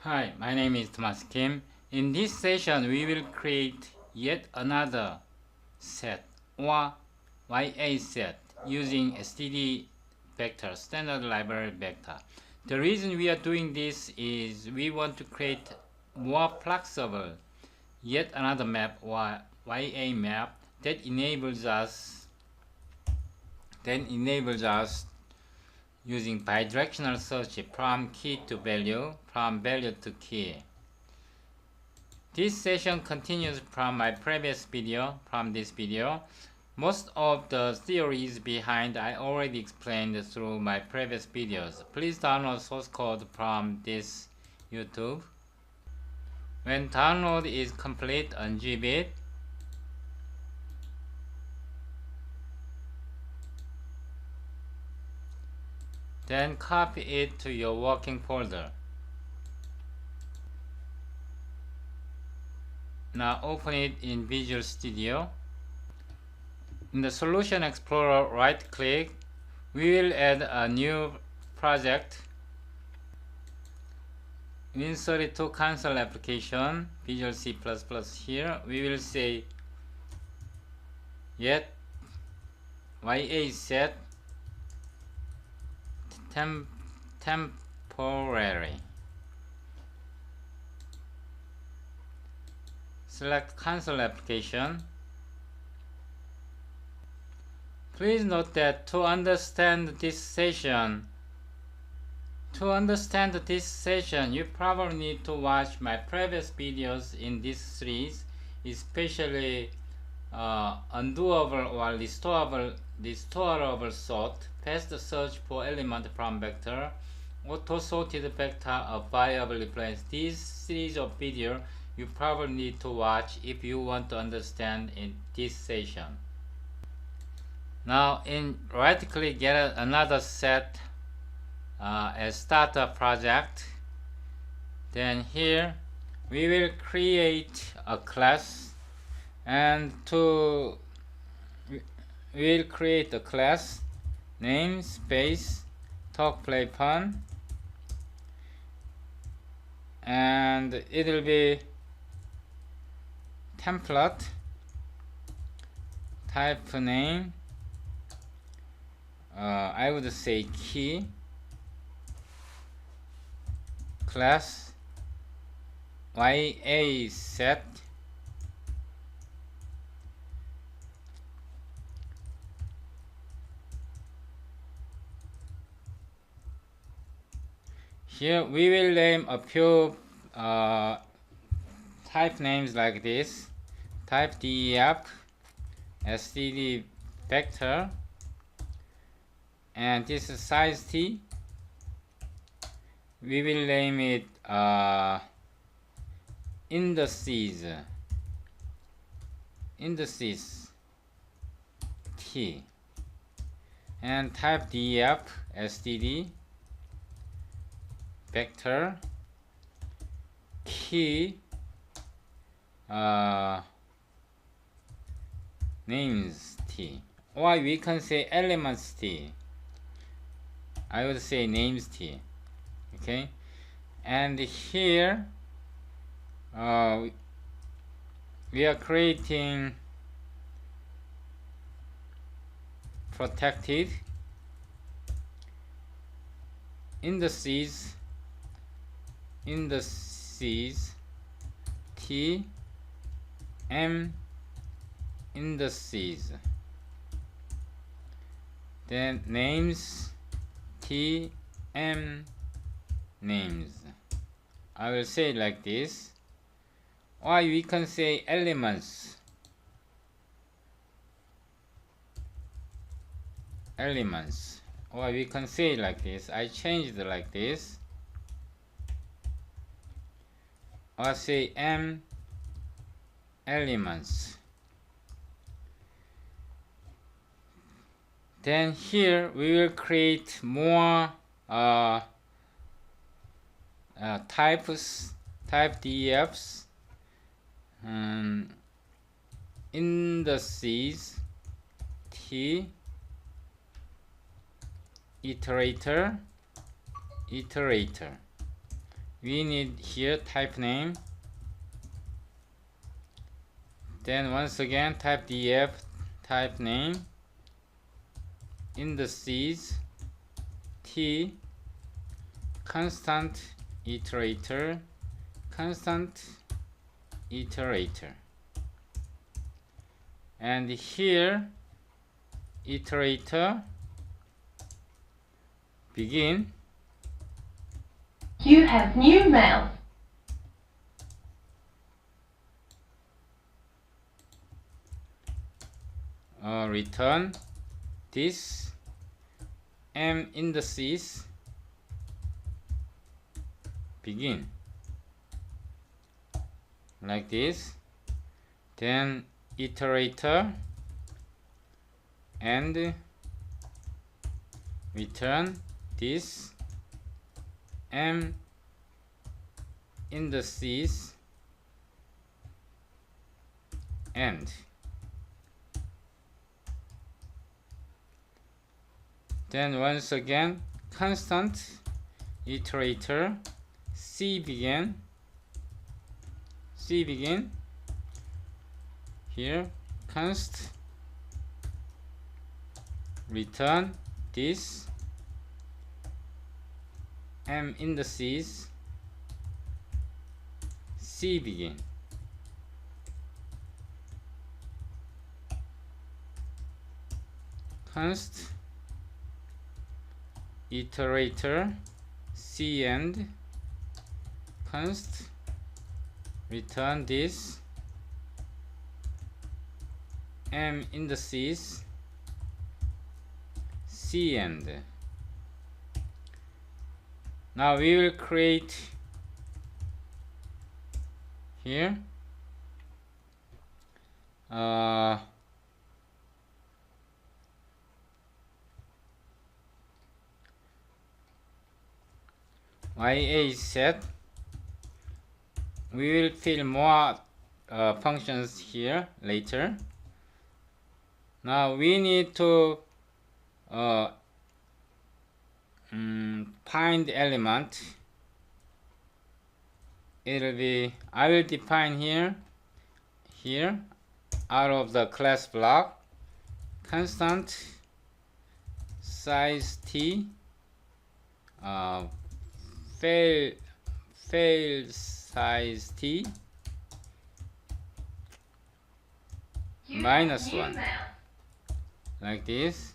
Hi, my name is Thomas Kim. In this session, we will create yet another set or yaset using std vector, standard library vector. The reason we are doing this is we want to create more flexible yet another map or ya map that enables us using bidirectional search from key to value, from value to key. This session continues from my previous video, Most of the theories behind I already explained through my previous videos. Please download source code from this YouTube. When download is complete, unzip it. Then copy it to your working folder. Now open it in Visual Studio. In the Solution Explorer, right click. We will add a new project. Insert it to console application, Visual C++ here. We will say yet yaset temporary. Select console application. Please note that to understand this session, you probably need to watch my previous videos in this series, especially undoable or restorable sort, fast search for element from vector, auto-sorted vector of variable place. This series of videos you probably need to watch if you want to understand in this session. Now in right click, get another set as starter project. Then here we will create a class, and we'll create a class name space talk play fun, and it will be template type name. I would say key, class yaset, here we will name a few type names like this: type def, std vector, and this is size t. We will name it indices t, and type def std vector key names t, or we can say elements t. I would say names t. Okay, and here we are creating protected indices t m indices, then names t m names. I will say it like this, or we can say elements, or we can say it like this. I changed it like this, or say m elements. Then here we will create more type defs, indices t, iterator, we need here type name. Then once again type df type name indices t constant iterator and here iterator begin. You have new mail. Return this m indices begin like this. Then iterator and return this m indices end. Then once again constant iterator c begin here const return this m indices c begin. Const iterator c end const return this m indices c end. Now we will create here yaset. We will fill more functions here later. Now we need to find element. It'll be, I will define here out of the class block constant size t fail size t -1 like this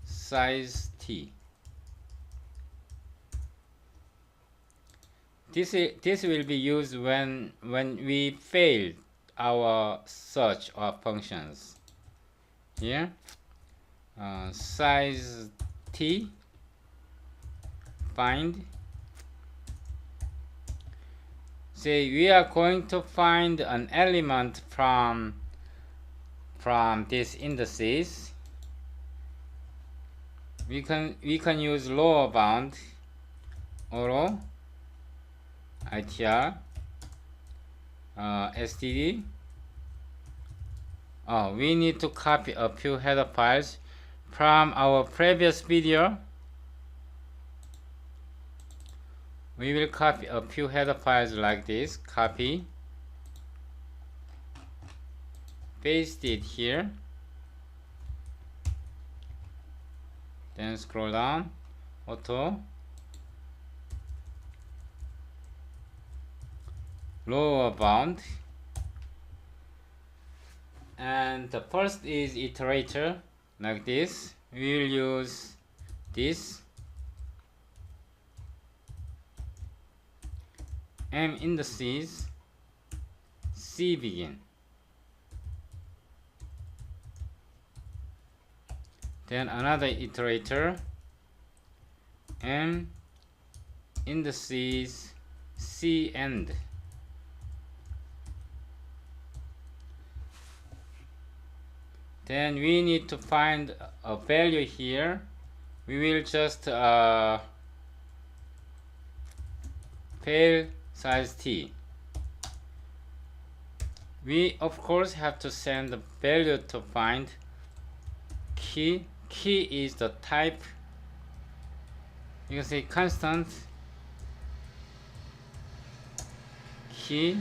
size t. This will be used when we fail our search of functions. Here size t find. Say we are going to find an element from these indices. We can use lower bound or itr std. We need to copy a few header files from our previous video. We will copy a few header files like this. Copy, paste it here, then scroll down, auto, lower bound, and the first is iterator like this. We will use this m indices c begin. Then another iterator m indices c end. Then we need to find a value here. We will just fail size t. We of course have to send the value to find key. Key is the type. You can say constant key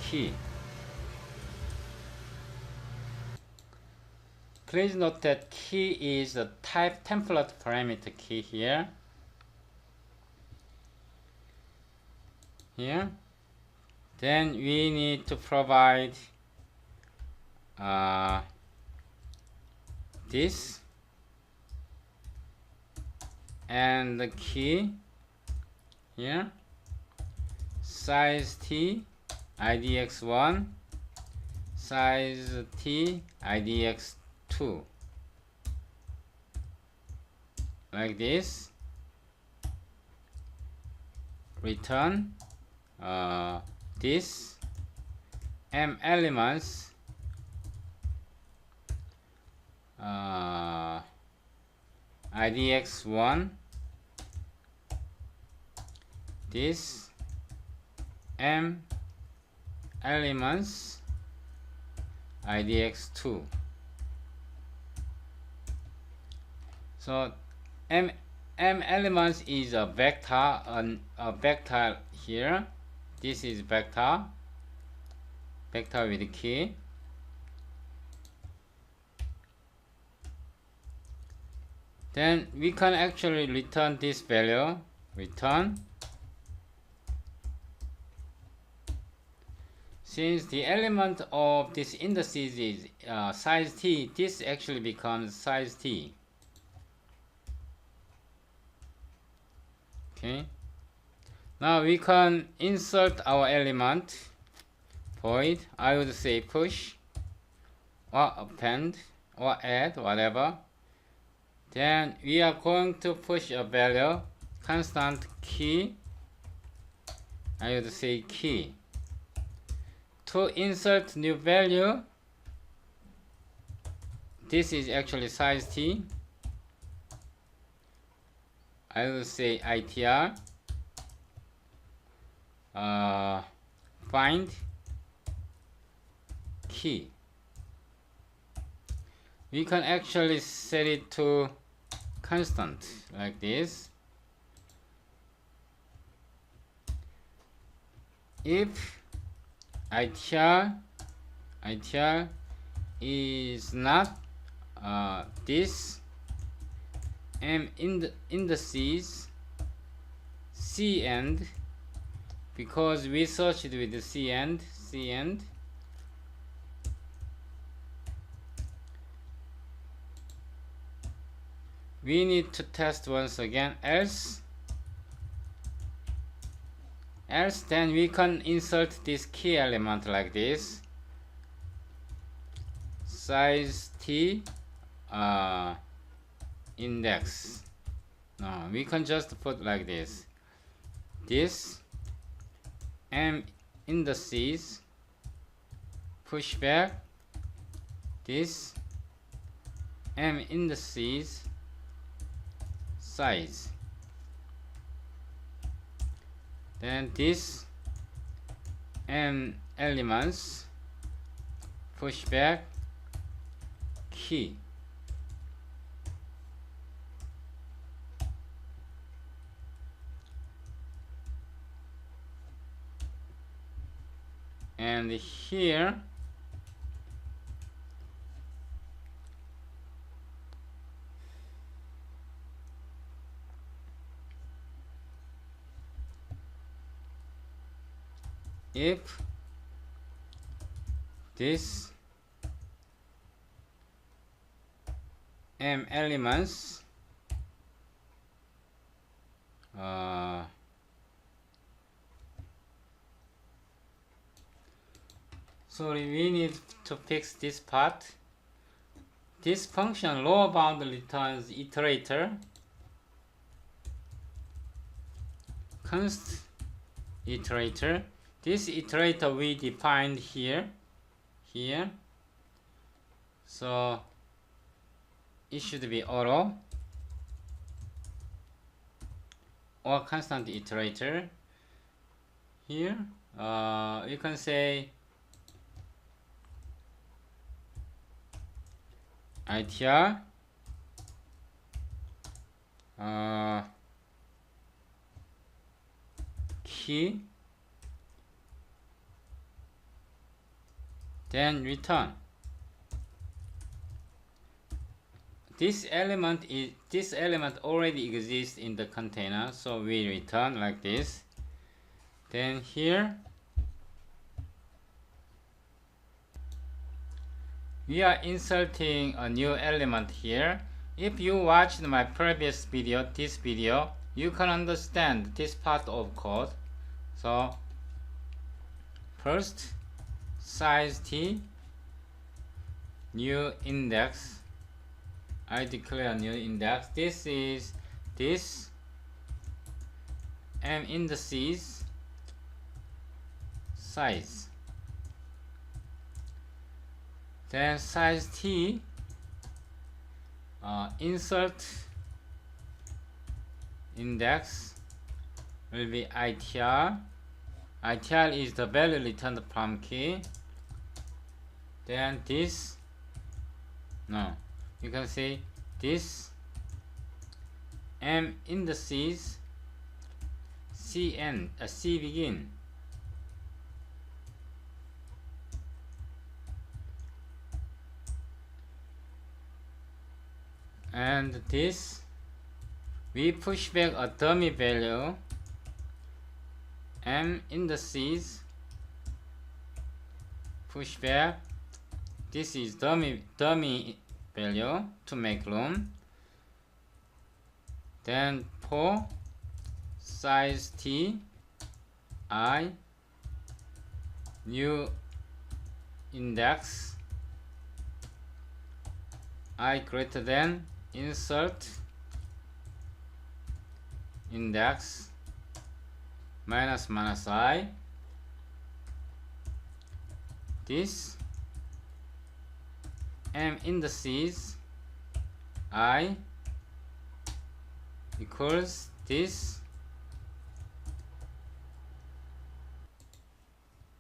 key. Please note that key is a type template parameter key here. Then we need to provide this and the key here, size t idx1, size t idx2, like this. Return this m elements idx1, this m elements idx2. So m elements is a vector here. This is vector with key. Then we can actually return this value. Return. Since the element of this indices is size t, this actually becomes size t. Okay. Now we can insert our element. Void, I would say push or append or add, whatever. Then we are going to push a value, constant key, I would say key. To insert new value, this is actually size t, I will say itr, find key. We can actually set it to constant like this. If itr is not this m indices c end, because we searched with the c end, we need to test once again, else then we can insert this key element like this, size t index. No, we can just put like this m indices, push back this m indices size, then this m elements push back key. And here if this m elements sorry, we need to fix this part. This function lower bound returns iterator, const iterator. This iterator we defined here, so it should be auto or constant iterator. Here you can say itr key, then return. This element already exists in the container, so we return like this. Then here we are inserting a new element here. If you watched my previous video, this video, you can understand this part of code. So first, size t, new index. I declare a new index. This is this m indices size. Then size t, insert index will be itr. itr is the value returned from key. Then this, no, you can say this m indices cn, c begin. And this, we push back a dummy value m indices push back. This is dummy value to make room. Then for size t, I, new index, I greater than insert index minus I. This m indices I equals this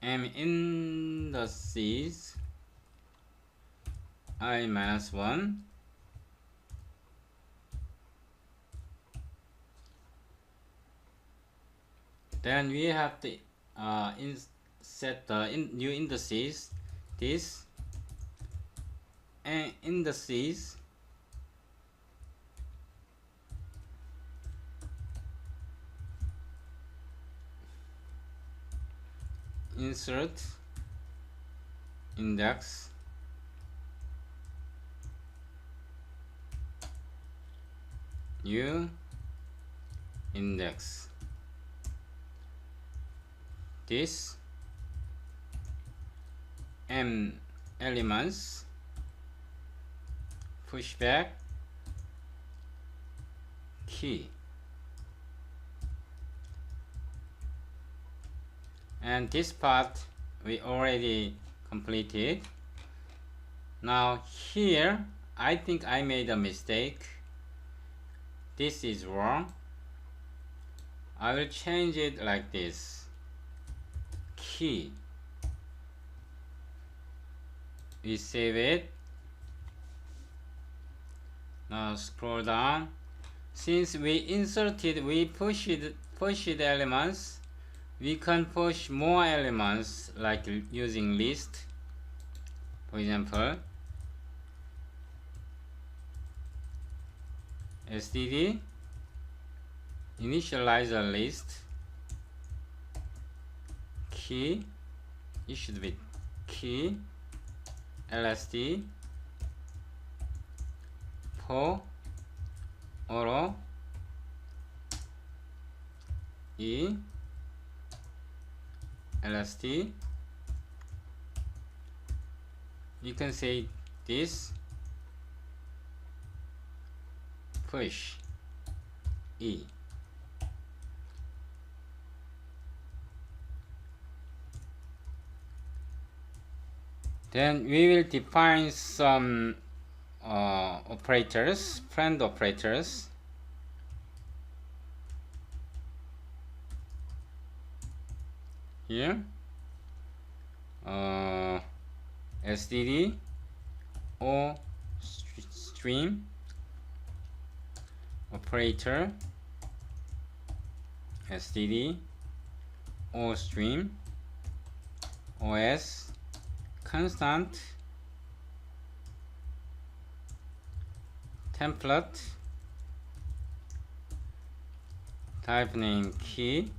m indices I minus 1. Then we have to set the new indices. This and indices insert index new index. This m elements push back key. And this part we already completed. Now here I think I made a mistake. This is wrong. I will change it like this. Key. We save it. Now scroll down. Since we pushed elements, we can push more elements like using list. For example, std initialize a list. Key, it should be key lsd for auto e lsd. You can say this push e. Then we will define some operators, friend operators. Here, std or stream operator std O stream OS constant template type name key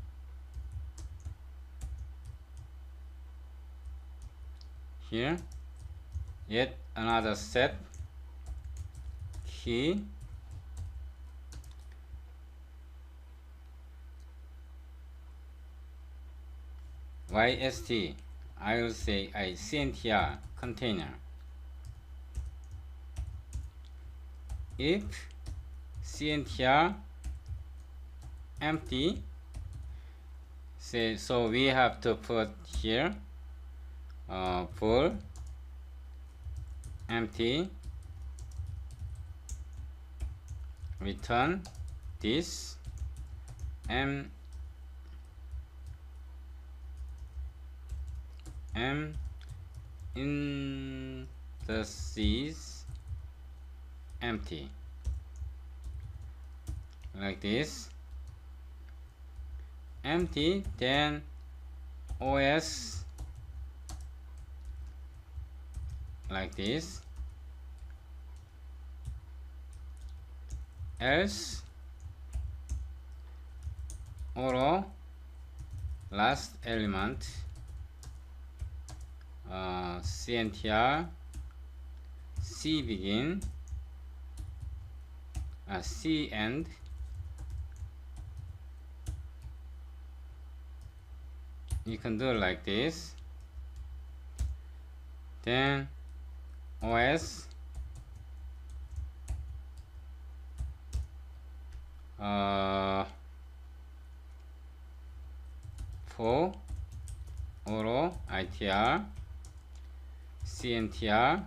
here yet another set key YST I will say CNTR container. If CNTR empty, so we have to put here full empty return this m in the C's empty like this empty, then OS like this, else or last element CNTR C begin C end you can do it like this, then OS for ORO ITR CNTR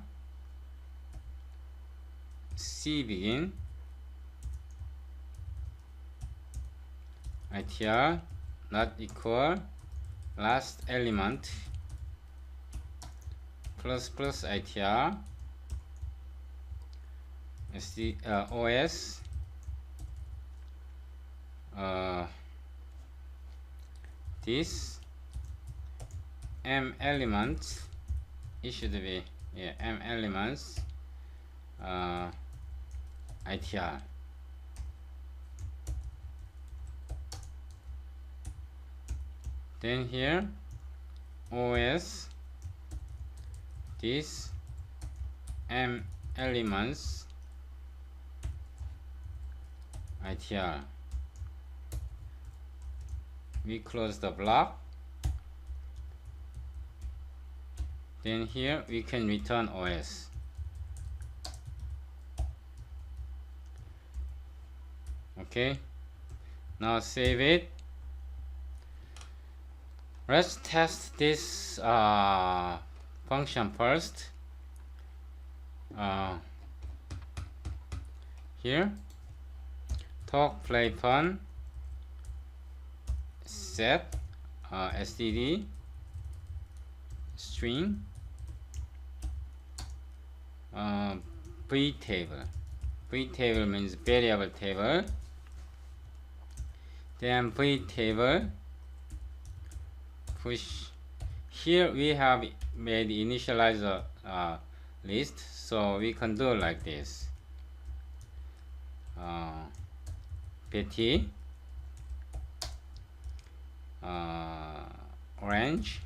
C begin ITR not equal last element plus plus ITR OS this M elements it should be M elements ITR then here OS this M elements ITR we close the block, then here we can return OS. Okay, now save it. Let's test this function first. Here talk play fun set std string v table means variable table, then v table push. Here we have made initializer list, so we can do like this. Betty orange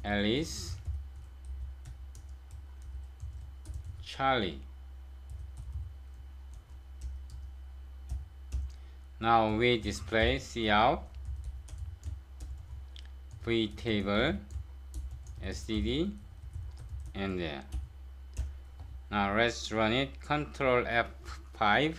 Alice Charlie. Now we display cout v table std and there. Now let's run it. Control F5.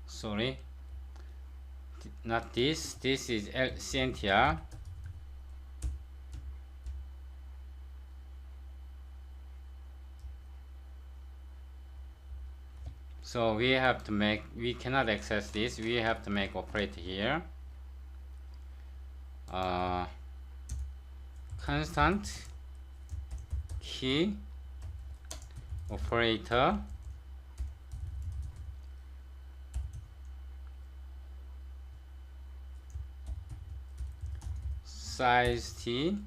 Sorry, not this. This is CNTR. So we have to make, we cannot access this, we have to make operator here. Constant key operator size t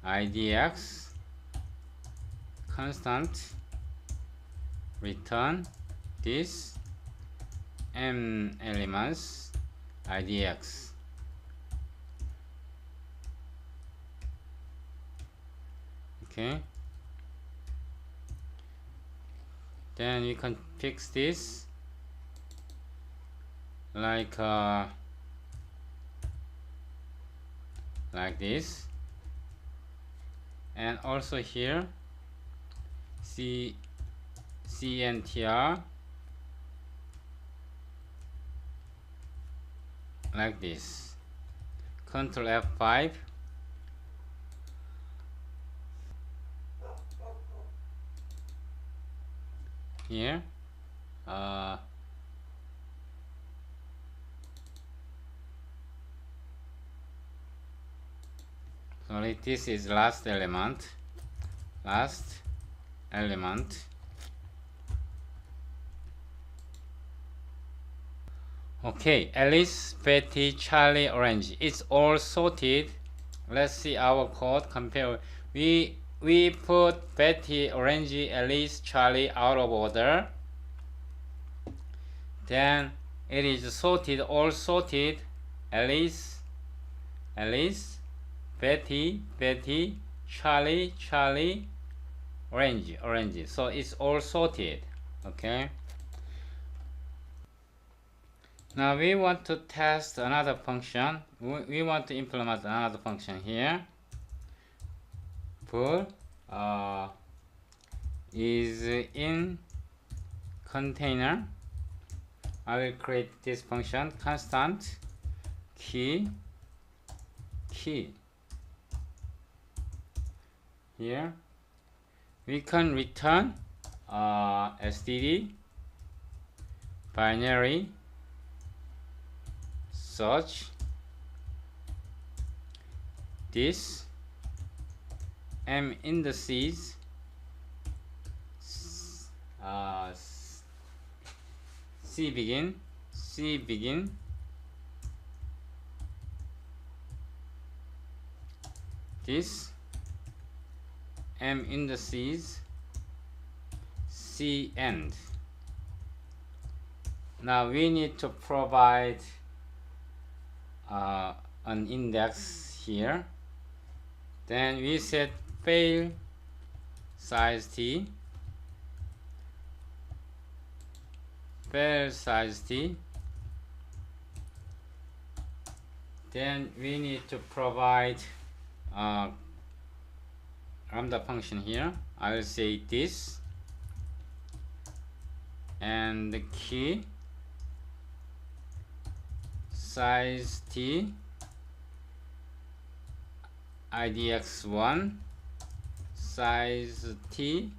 idx constant return this m elements idx. Okay, then you can fix this like this, and also here cntr like this. Control F5. Here sorry, this is last element. Okay, Alice, Betty, Charlie, Orange, it's all sorted. Let's see our code. Compare. We put Betty, Orange, Alice, Charlie out of order. Then it is sorted, all sorted. Alice, Betty, Charlie, Orange. So it's all sorted. Okay. Now we want to test another function. We want to implement another function here. Bool is in container. I will create this function, constant key. Here we can return std binary search this m indices c begin this m indices c end. Now we need to provide an index here. Then we set fail size t, then we need to provide lambda function here. I will say this and the key size t idx1 size t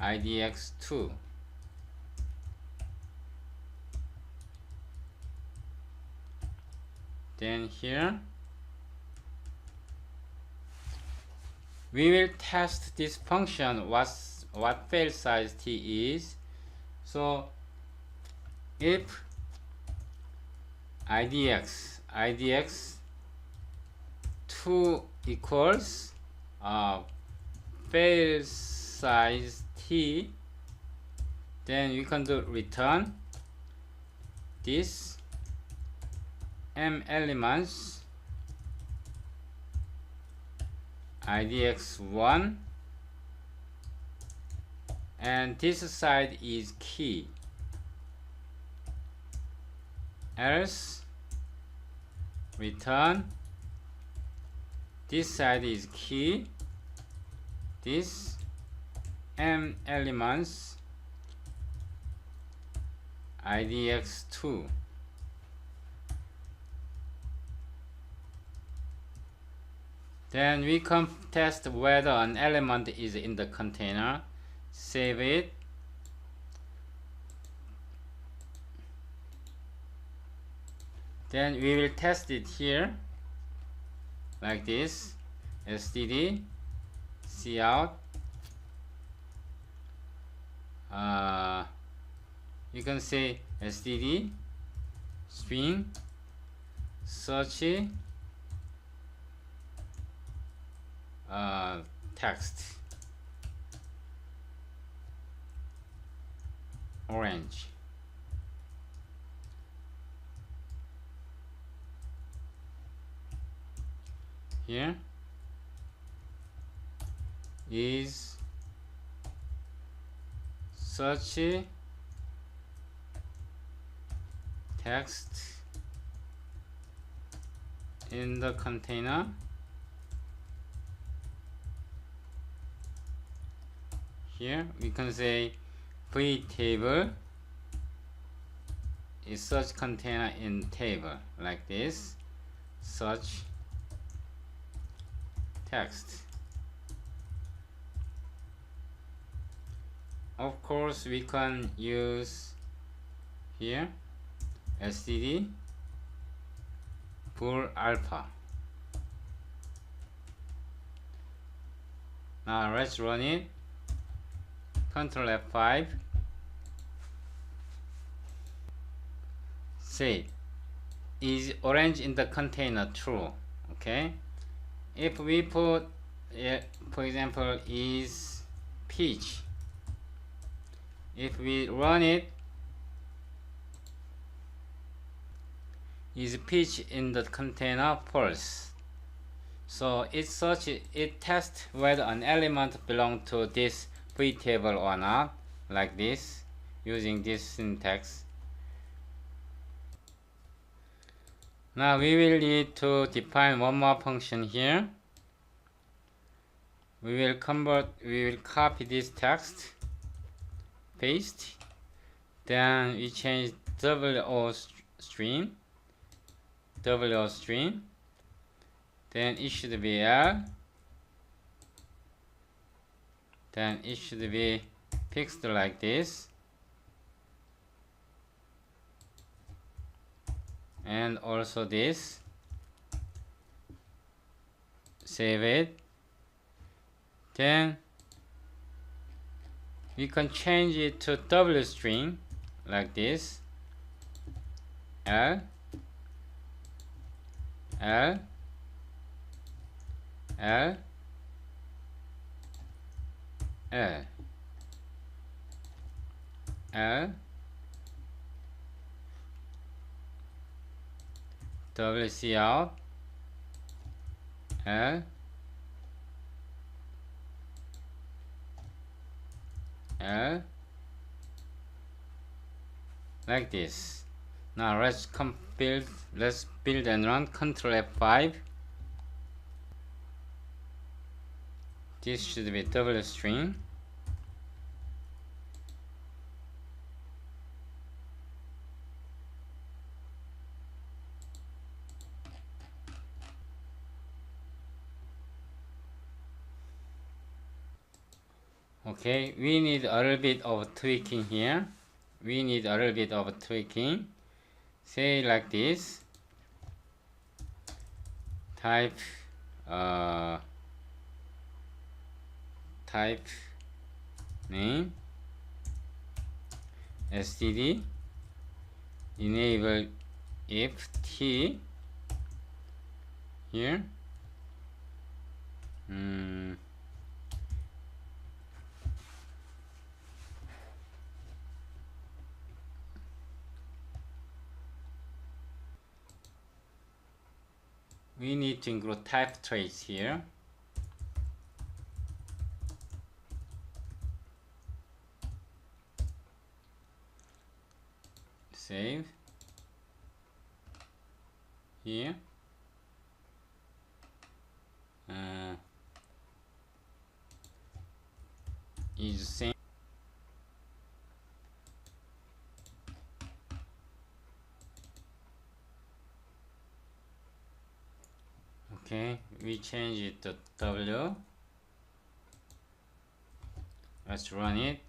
idx2. Then here we will test this function what fail size t is. So if idx2 equals fail size t, then we can do return this m elements idx1 and this side is key, else return this side is key, this m elements idx2. Then we can test whether an element is in the container. Save it. Then we will test it here like this. STD cout. You can say STD string search text orange. Here is search text in the container. Here we can say v table is search container in table like this. Search text. Of course, we can use here std for alpha. Now let's run it. Control F5. Say, is orange in the container true? Okay. If we put, for example, is peach. If we run it, is peach in the container false. So it tests whether an element belongs to this v table or not, like this, using this syntax. Now we will need to define one more function here. We will copy this text, paste, then we change WO string, then it should be L, then it should be fixed like this, and also this. Save it. Then we can change it to W string like this. L, L, L, L, L, WCout, L, L, like this. Now let's build and run. Control F5. This should be double string. Okay, we need a little bit of tweaking here. Say like this. Type name std enable if t here. We need to include type trace here. Save. Here. Is same. Okay, we change it to W. Let's run it.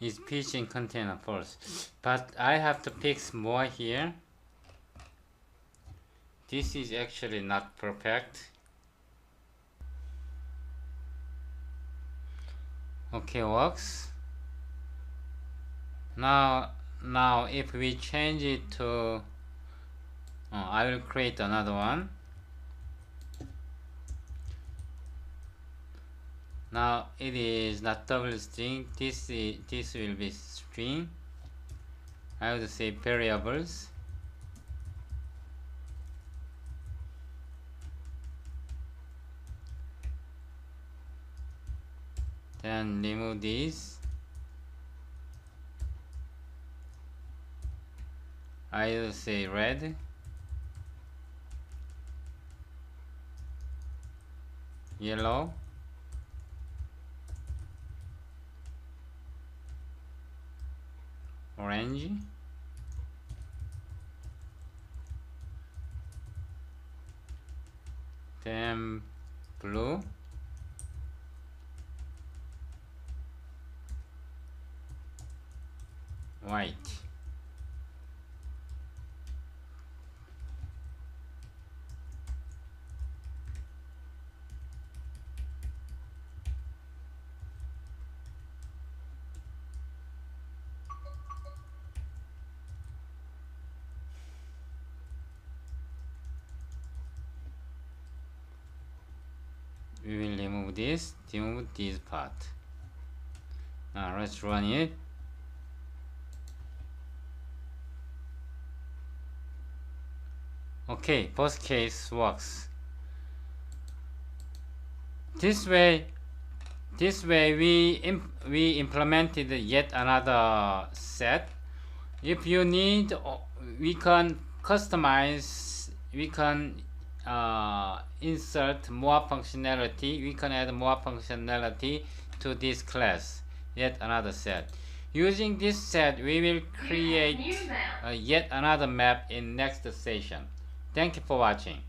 is pitching container false, but I have to fix more here. This is actually not perfect. Okay, works. Now if we change it to I will create another one. Now it is not double string. This will be string. I would say variables. Then remove this. I will say red. Yellow. Orange. Then blue. White. We will remove this part. Now let's run it. Okay, both case works. This way we implemented yet another set. If you need, we can customize, we can insert more functionality, we can add more functionality to this class, yet another set. Using this set, we will create yet another map in next session. Thank you for watching.